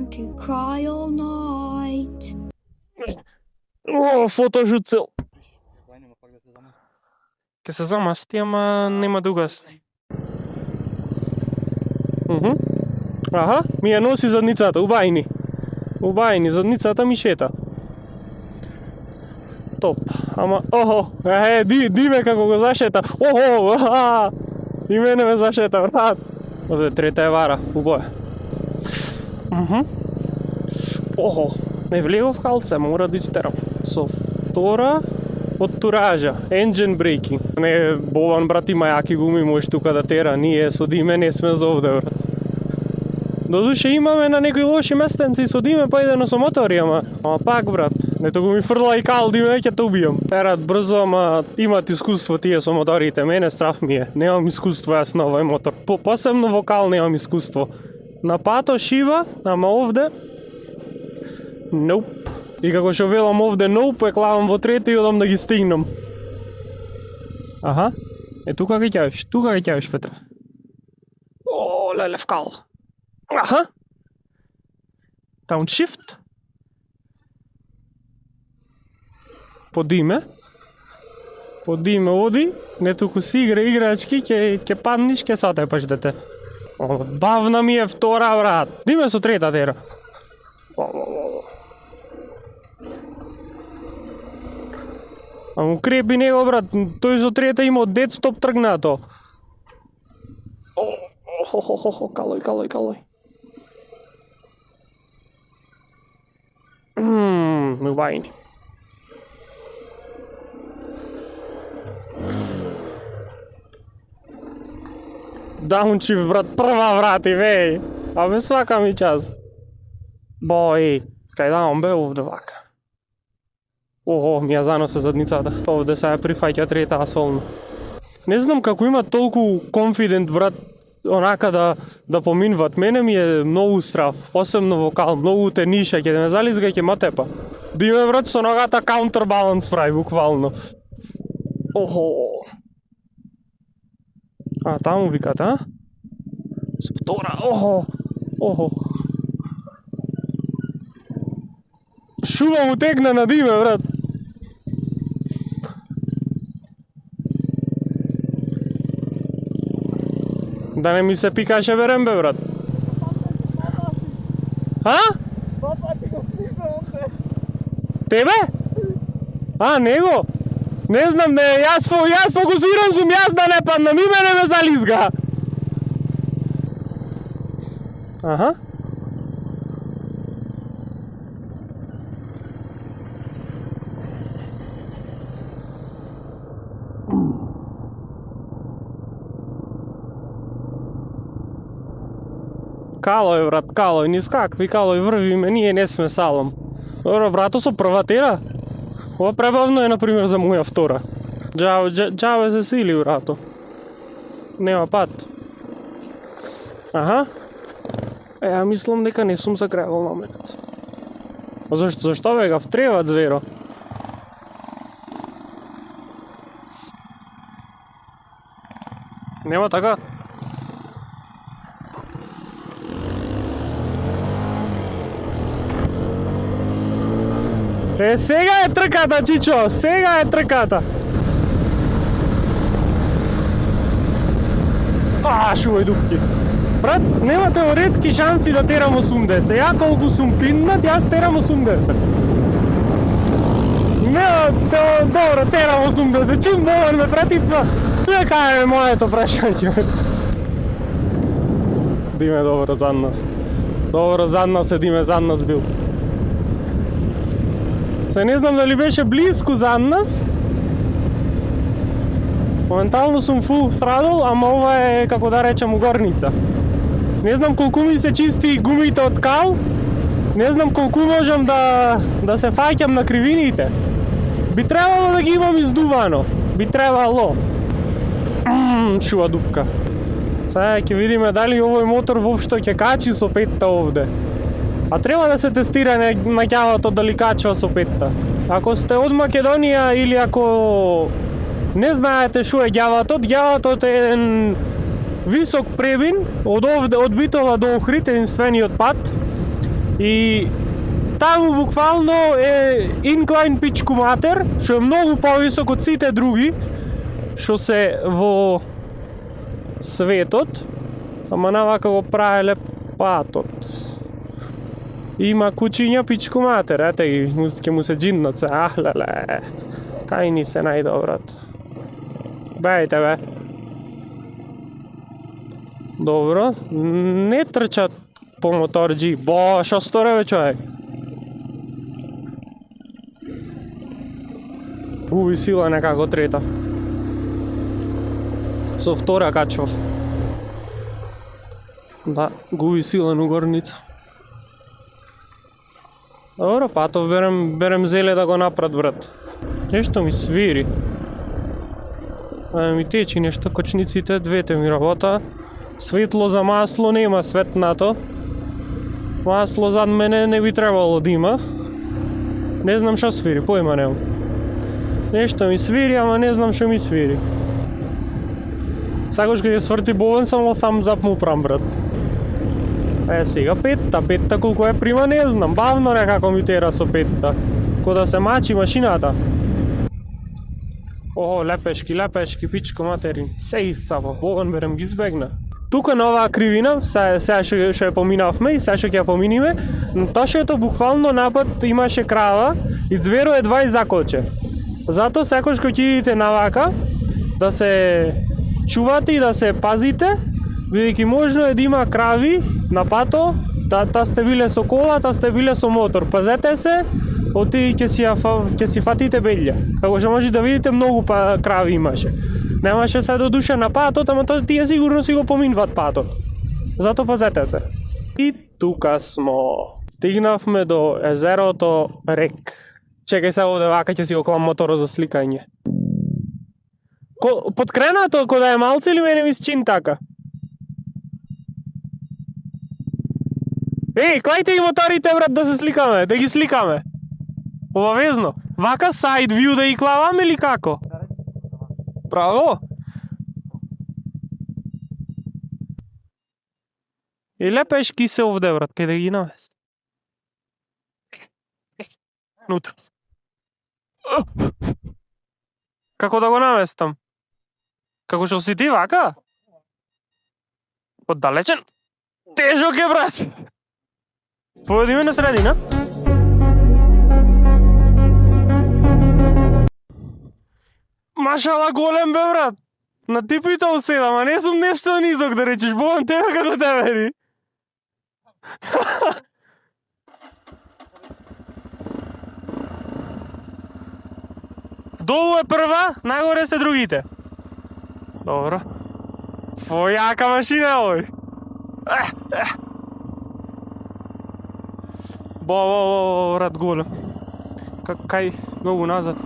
want to cry all night. О, фотошут цел. Ке се замасти, ама нема да угасни. Аха, ми ја носи задницата, убајни. Убајни, задницата ми шета. Топ, ама, охо, диме како го зашета. Охо, и мене ме зашета, брат. Овде трета е вара, убоја. Охо, не влегов калце, мора да истерам. Со втора од туража, engine braking. Не, Бован, брат, има јаки гуми, можеш тука да тера, ние со Диме не сме за овде, брат. Додуше имаме на некои лоши местенци со Диме поедено со мотори, ама пак, брат, не тоа ми фрла и кал, Диме, ќе те убијам. Терат брзо, ама имат искуство тие со моторите, мене страф ми е. Немам искуство јас на овој мотор. Посебно во кал немам искуство. На пато шива, ама овде nope. И како што велам овде nope, клавам во трета и одам да ги стигнам. Аха. Тука ќе ќавиш, Петре. О, леле вкал. Аха. Downshift. Подиме оди, не туку си играчки, ќе падниш, ќе сатепаш дете. Бавна ми е втора, брат. Диме со трета тера. А му крепи него, брат, тој со трета има дед стоп тргнато. Калој. Убајни. Даунчив, брат, прва врати, веј. Абе, свака ми час. Бој, скај даун бе овде вака. Охо, ми ја заносе задницата. Овде се ја прифаќа трета асолно. Не знам како има толку конфидент, брат, онака да поминват. Мене ми е многу страф, посебно вокал, многу те ниша, ќе ме зализга и ќе ма тепа. Диме, брат, со ногата каунтербаланс прави, буквално. Охо. Таму викат, а? Со втора, охо. Шума му текна на Диме, брат. Да не ми се пикаше верем, бе, брат. А? Тебе? Него? Не знам, не, јас фокусирам сум, јас да не паднам, и мене ме зализга. Аха. Калој, брат, калој, нискакви калој врвиме, ние не сме салом. Добро, брато, со прва тера. Ова пребавно е, например, за моја втора. Джаве се сили, брато. Нема пат. Аха. Ја мислам дека не сум закревал наменец. Зашто бе га втреват зверо? Нема така? Сега е трката, Чичо, сега е трката. Шувај дупки. Брат, нема теоретски шанси да терам 80. Ја колку сум пинднат, јас терам 80. Добро, терам 80. Чим Бован ме претицва, нека е моето прашање. Диме добро зад нас. Добро зад нас е, Диме зад нас бил. Се не знам дали беше близко зад нас. Моментално сум full throttle, ама ова е, како да речем, угорница. Не знам колку ми се чисти гумите од кал. Не знам колку можам да се фаќам на кривините. Би требало да ги имам издувано. Би требало. Шува дупка. Сега ќе видиме дали овој мотор воопшто ќе качи со петта овде. А треба да се тестира на ќавото дали качува со петта. Ако сте од Македонија или ако не знаете што е ѓаватот е еден висок пребин од Битола до Охрид, единствениот пат. И таму буквално е инклайн пичку матер, што е многу повисок од сите други што се во светот, ама навака го правеле патот. Има кучиња пичку матер, ете ги, ќе му се джинднат се, леле, кај ни се најдобрат. Бејте бе. Добро, не трчат по моторџи, шо сторе бе човек? Губи сила некако трета. Со втора качвав. Да, губи сила на горница. Добро, патов берем зеле да го напред, брат. Нешто ми свири. Ми течи нешто, кочниците, двете ми работа. Светло за масло нема светнато. Масло зад мене не би требало да има. Не знам што свири, појма нема. Нешто ми свири, ама не знам што ми свири. Сакаш кога ќе сврти бовен, само thumbs up му прам, брат. Сега петта колку е прима, не знам. Бавно некако ми тера со петта. Ко да се мачи машината. Лепешки, пичко материн. Се исцава, бовен берем ги избегна. Тука на оваа кривина, сега што ја поминавме и сега што ќе ја поминиме, но ташето буквално напад имаше крава и зверо едва и заколче. Зато секој што ќе идите навака, да се чувате и да се пазите, бидејќи можно е да има крави на пато, та сте биле со кола, та сте биле со мотор. Пазете се, оти ќе си фатите белја. Како што може да видите, многу крави имаше. Немаше се до душа на патот, ама тие сигурно си го поминват патот. Зато пазете се. И тука смо. Стигнавме до езерото Рек. Чекај се овде вака ќе си го клам моторот за сликање. Подкренато кога е малце или мене ми счин така? Клајте ги моторите, брат, да се сликаме, да ги сликаме. Обавезно. Вака side view да ги клаваме или како? Браво! И лепешки се овде, брат, кај да ги навест. Нутра. Како да го наместам? Како што си ти вака? Поддалечен? Тежок е, брат! Поведи ме на средина. Машала голем бе, брат! На ти питал седам, а не сум нешто низок да речеш, богам тебе како те вери. Долу е прва, нагоре се другите. Добро. Јака машина, ој. Брат, голем. Кај, многу назад.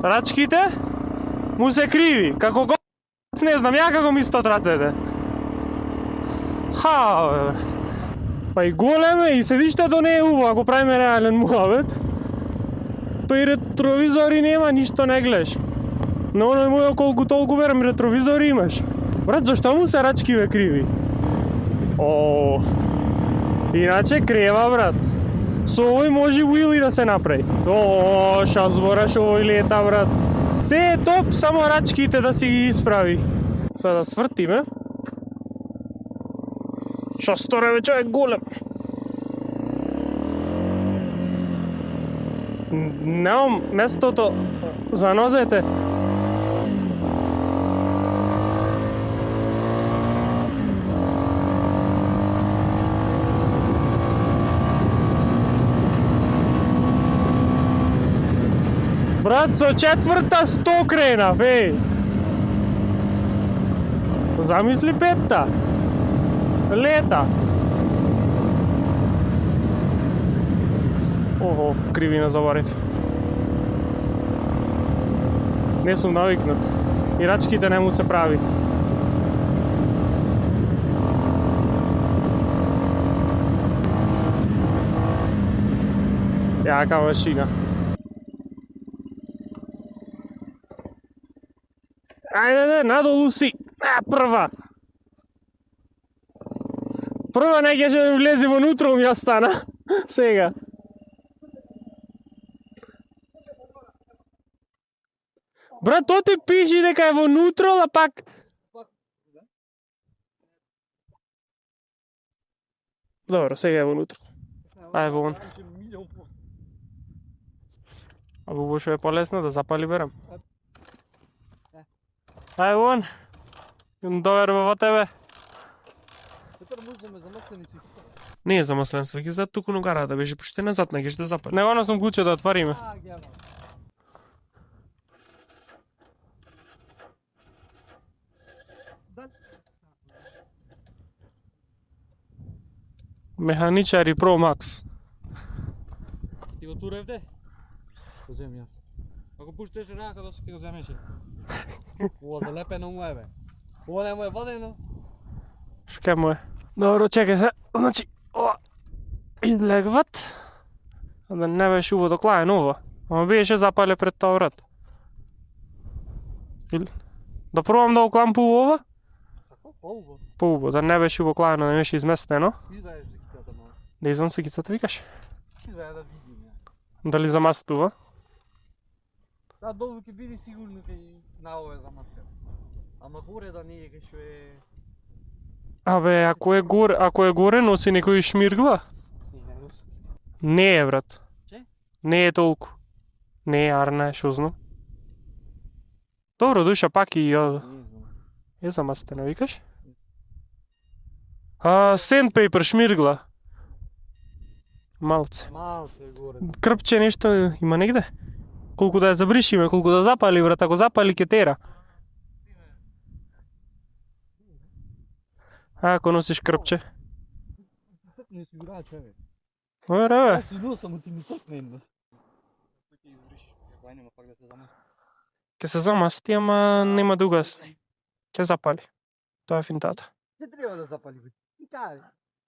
Рачките му се криви, како го... Не знам, ја како ми стот рацете. Па и големе, и седиштето не е убаво, ако правиме реален муавет. Па и ретровизори нема, ништо не гледаш. Но оној мојо колку толку верам ретровизори имаш. Брат, зашто му се рачкиве криви? Иначе крева, брат. Со овој може уили да се направи. Ша збораш, овој лета, брат. Се е топ, само рачките да си ги исправи. Сега да свртиме. Шо сторе бе човек голем. Немам местото за нозете. Брат, со четврта 100 кренав, Замисли петта. Лета. Кривина заборев. Не сум навикнат. И рачките не му се прави. Јака машина. Ајде, надолу си. Прва! Прва не ќе ми влезе внутро, ми ја стана. Сега. Брат, то ти пиши дека е внутро, а пак... Добро, сега е внутро. Ај вон. Ако беше е полесно да запали берам. Ај вон. Доверба во тебе. Не е замаслен свеќе, за туку на гарата беше почти назад, не ќе да запали. Него на сум клуче да отвориме. Механичари Pro Max. Ти го туревде? Го земам јас. Ако пуштеш рака, да ќе го земеш. Ова да лепено му е бе. Ова не му е водено. Шке му е. Добро, чекај се. Значи, ова излегват. Да не беше убаво доклаен ова. Ама беше запале пред тоа врат. Да пробам да оклампу ова? Како? Поубаво. Поубаво, да не беше убаво не беше изместено. Изваеш зикицата мала. Да извам сикицата, викаш? Изваја да видим. Дали замастува? Да, долу ќе биде сигурно кај на ове заматка. Ама горе да не е кај што е... Абе, ако е горе, носи некој шмиргла? Не носи. Не е, брат. Че? Не е толку. Не е, арна е, шо знам. Добро, душа пак и ја... Е замастено, викаш? Sandpaper, шмиргла. Малце. Малце горе. Крпче нешто има негде? Колку да ја забришиме, колку да запали, брат, ако запали ќе тера. Ако носиш крпче. Не си грач, бе. Добре, бе. Јас си носам, ти ми цркне еднаш. Ќе изриш, кај нема пак да се замасти. Ќе се замасти, ама нема да угасни. Ќе запали. Тоа е финтата. Ќе треба да запали, бе. И кај?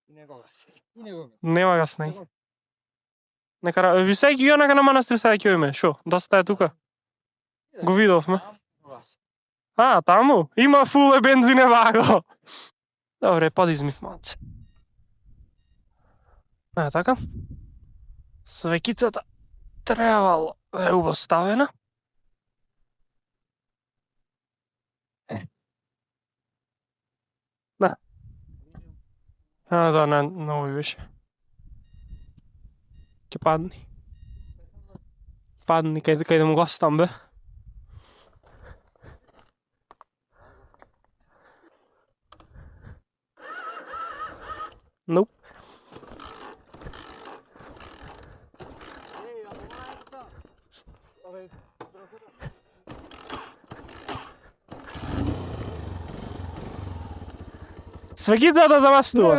И не го гаси. И не го гаси. Нема гасни. Нека висејќи јонака на манастир сега ќе име. Шо? Доста е тука. Го видовме. Таму? Има фуле бензине ваго. Добре, подизмив малце. Така. Свекицата требало да е убоставена. Да. Да, на овој беше. Ке падни. Падни, кај да му го оставам, бе. Nope. Свегицата да мастува.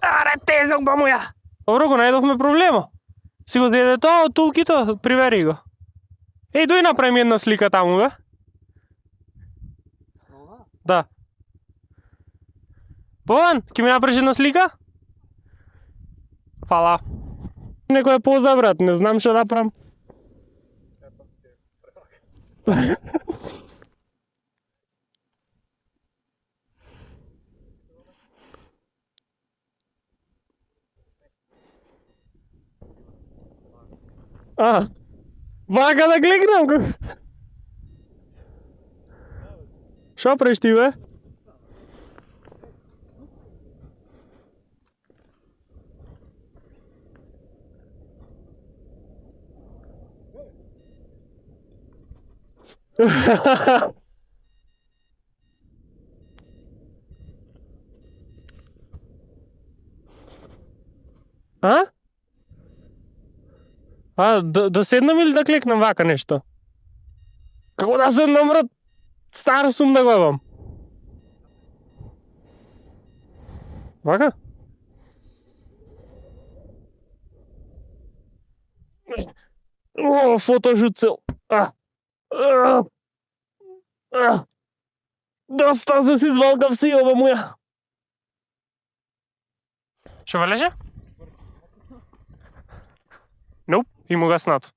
Аре, тежок ба моја. Добро, го најдовме проблема. Си го деде тоа од тулкито, привери го. Еј, дој направи ми една слика таму, бе. Да. Бован, ќе ми направиш една слика? Фала. Некој е поза, брат, не знам што да правам. Вака да кликнам. Шо правиш ти, бе? Да седнам или да клекнам вака нешто? Како да седнам, брат? Стар сум да го имам. Вака? Фотошут цел. Доста се си звалкав си, оба моја. Шо велеше? И му гаснато.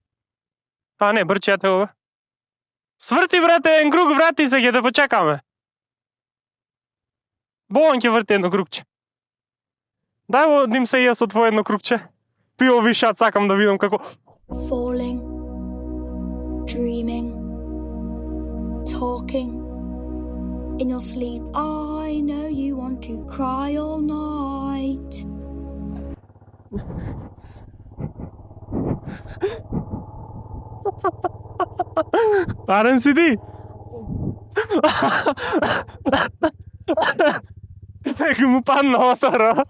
А не, брчете ова. Сврти, брате, еден круг, врати се, ќе те почекаме. Бован ќе врти едно кругче. Дај во дим се и јас од твое едно кругче. Пио вишат, сакам да видам како... Falling, dreaming, talking. In your sleep, I know you want to cry all night. Барен си ти? Теки му падна отара.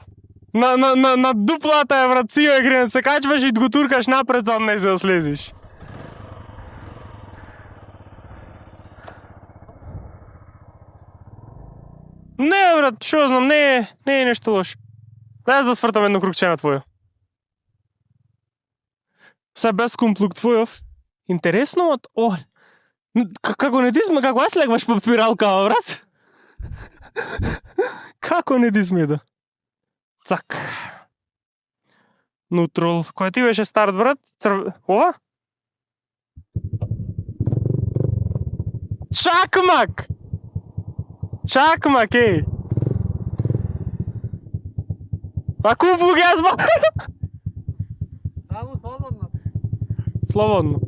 На дуплата е, брат, сио грен, се качваш и го туркаш напред, за не се да слезиш. Не, брат, шо знам, не е нешто лошо. Дај да свртам едно кругче на твојо. Се без комплук твојов. Интересно од... О, како не дисме, како аз легваш по спиралкава, брат? Како не дисме да? Цак. Нутрол. Која ти беше старт, брат? Ова? Чакмак! Чакмак, еј! А кумплук јас ба... Само слободно. Слободно.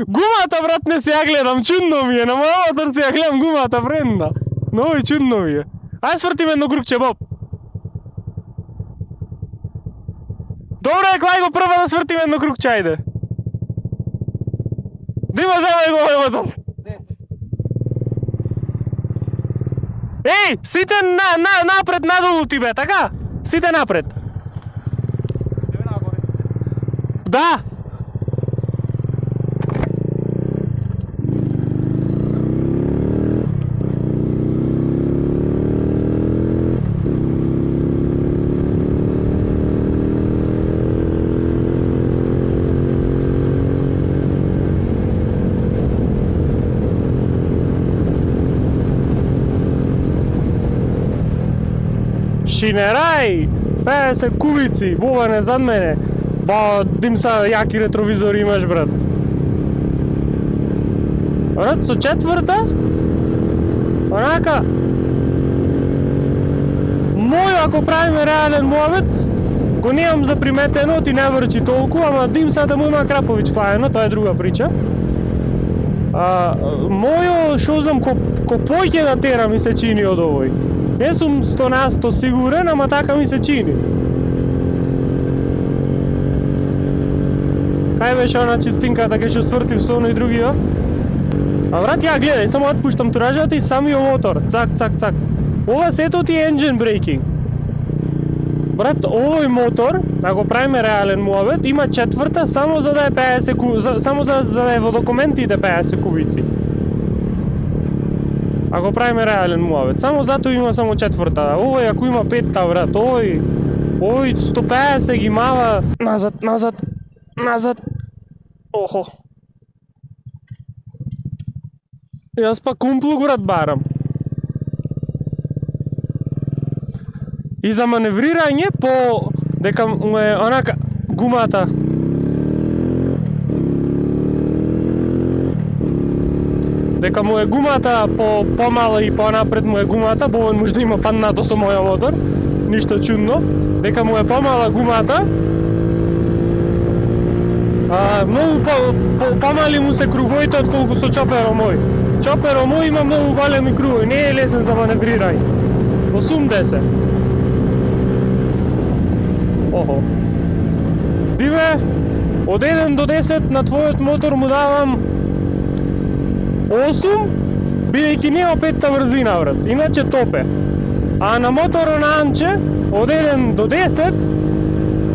Гумата, брат, не се ја гледам, чудно ми е, на мојот се ја гледам гумата, бренда. Но и чудно ми е. Ај свртим едно кругче, Боб. Добре, клај го прва да свртим едно кругче, ајде. Дима, земај го овој мотор. Еј, сите напред, надолу ти бе, така? Сите напред. Да. Шинерај, 50 кубици, Боване зад мене. Ба, дим са јаки ретровизори имаш, брат. Брат, со четврта? Онака... Мој, ако правиме реален муабет, го немам заприметено, ти не врчи толку, ама дим са да му има Краповиќ клаено, тоа е друга прича. Мојо, шо знам, ко поќе да тера ми се чини од овој. Не сум 100% сигурен, ама така ми се чини. Кај беше она чистинката кај што свртив со оној другиот? А брат, ја гледај, само отпуштам туражата и самиот мотор. Цак, цак, цак. Ова сето ти е engine braking. Брат, овој мотор, ако правиме реален муабет, има четврта само за да е 50 само за да е во документите 50 кубици. Ако правиме реален муабет, само затоа има само четврта. Овој ако има петта, брат, овој 150 ги мава назад. Охо. Јас па кумплук, брат, барам. И за маневрирање по дека му е онака гумата. Дека му е гумата помала и понапред му е гумата, Бован може да има паднато со мојот мотор, ништо чудно. Дека му е помала гумата, многу помали му се круговите отколку со чоперо мој. Чоперо мој има многу големи кругови, не е лесен за маневрирање. 80. Охо. Диме, од 1 до 10 на твојот мотор му давам 8, бидејќи нема петта брзина, брат, иначе топе. А на моторот на Анче, од 1 до 10,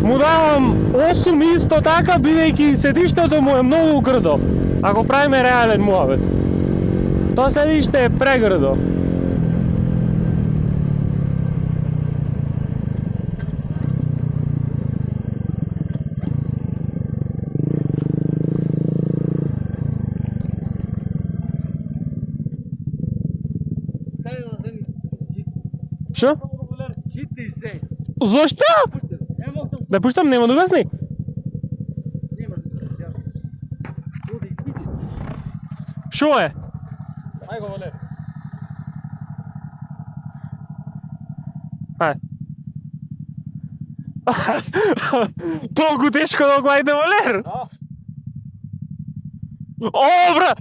му давам 8 исто така, бидејќи седиштето му е многу грдо, ако правиме реален муабет. Тоа седиште е прегрдо. Шо? Зошто? Да пуштам, нема да гасни. Шо е? Ај го, Валер. Ај. Толку тешко да го ајде, Валер? О, брат!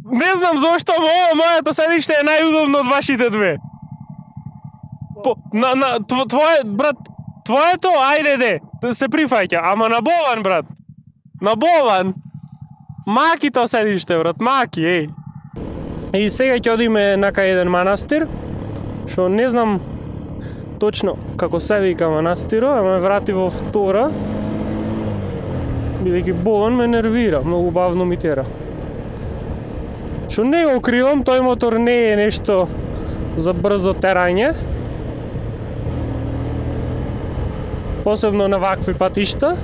Не знам зошто, но ово моето седиште е најудобно од вашите две. Твое, брат, твоето, ајде де, се прифаќа, ама на Бован, брат. На Бован. Маки то седиште, брат, маки, еј. И сега ќе одиме на кај еден манастир, што не знам точно како се вика манастиро, ама ме врати во втора, бидејќи Бован ме нервира, многу бавно ми тера. Што не го кривам, тој мотор не е нешто за брзо терање. Посебно на вакви патишта.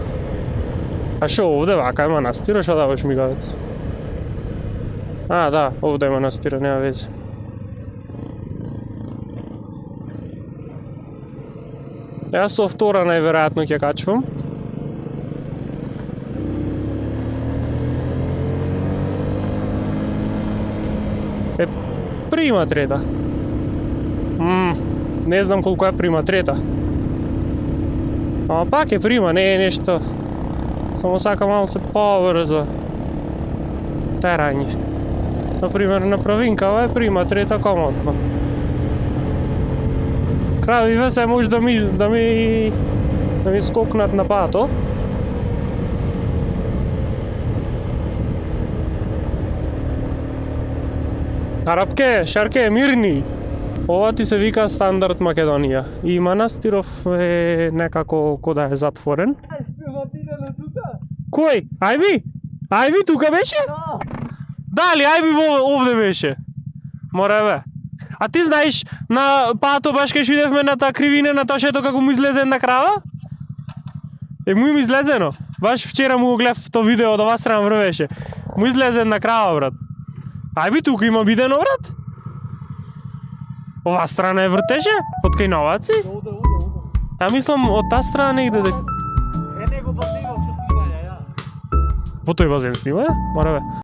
А шо овде вака е манастира, шо даваш мигавец? А, да, овде е манастира, нема веќе. Јас со втора најверојатно ќе качвам. Прима трета. Не знам колку е прима трета. Ама пак е прима, не е нешто. Само сака малце побрзо терање. Например, на Правинкава е прима трета комотно. Кравиве се може да ми скокнат на пато. Арапке, Шарке, мирни! Ова ти се вика стандард Македонија. И манастиров е некако кода е затворен. Кој? Ајби? Ајби тука беше? Дали, Ајби овде беше? Мора бе. А ти знаеш на пато баш кај шидевме на таа кривина на тошето како му излезе една крава? Му им излезено. Баш вчера му го гледав то видео од оваа страна врвеше. Му излезе една крава, брат. Ајби тука има видено, брат? Ова страна е вртеше? Од кај Новаци? Ја мислам од таа страна негде дека... Е, него базенот што снимаја, ја. Во тој базен снима, мора бе.